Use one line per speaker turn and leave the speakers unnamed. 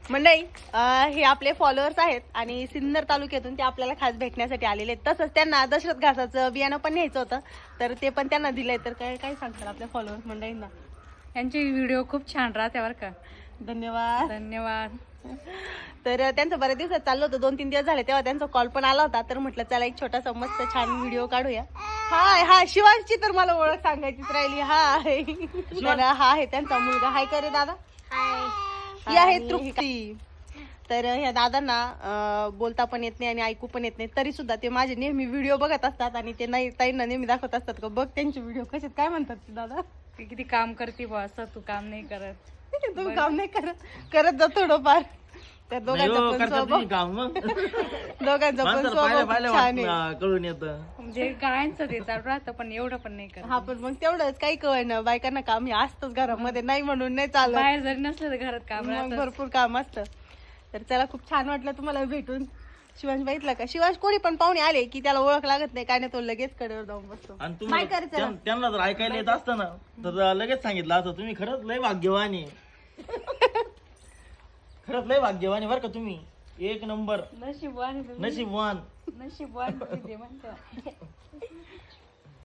मंडळी हे आपले फॉलोअर्स आहेत आणि सिन्नर तालुक्यातून ते आपल्याला खास भेटण्यासाठी आलेले आहेत. तसंच त्यांना दशरथ घासाचं बियाणं पण न्यायचं होतं, तर ते पण त्यांना दिलंय. तर काय काय सांगतात आपल्या फॉलोअर्स मंडळींना?
यांचे व्हिडिओ खूप छान राहते बरं का.
धन्यवाद.
धन्यवाद.
तर त्यांचं बऱ्याच दिवसात चाललं होतं, 2-3 दिवस झाले, तेव्हा त्यांचा कॉल पण आला होता. तर म्हटलं चला एक छोटासा मस्त छान व्हिडिओ काढूया. हाय हा शिवांशची तर मला ओळख सांगायचीच राहिली. हाय तर हा आहे त्यांचा मुलगा. हाय करे दादा. ही आहे तृप्ती. तर ह्या दादांना बोलता पण येत नाही आणि ऐकू पण येत नाही, तरी सुद्धा ते माझे नेहमी व्हिडिओ बघत असतात आणि ते नाही ताईंना नेहमी दाखवत असतात का बघ त्यांचे व्हिडिओ कसे. काय म्हणतात ते दादा?
ती किती काम करते बा, असं तू काम नाही करत.
तुम्ही काम नाही करत जा थोडंफार. त्या दोघांचा पण स्वभाव दोघांचा पण स्वभाव छान आहे.
कळून येतं
म्हणजे गायांचं ते चालू राहतं पण एवढं पण नाही करत.
हा पण मग तेवढंच काही कळणं, बायकांना काम हे असतंच घरामध्ये, नाही म्हणून नाही चालत.
बाहेर जरी नसलं तर घरात काम
मग
राहतं.
भरपूर काम असतं. तर चला खूप छान वाटलं तुम्हाला भेटून. शिवांश बघितलं का, शिवांश कोणी पण पाहुणे आले की त्याला ओळख लागत नाही काय नाही, तो लगेच कडेवर जाऊन बसतो.
आणि
काय
तुम्ही
करायचं?
त्यांना जर ऐकायला येत असतं ना तर लगेच सांगितलं असं. तुम्ही खरंच लय भाग्यवान आहे. खरंच लय भाग्यवान आहे बरं का तुम्ही. एक नंबर
नशीबवान आहे तुम्ही.
नशीबवान.
नशीबवान किती ते म्हणतात.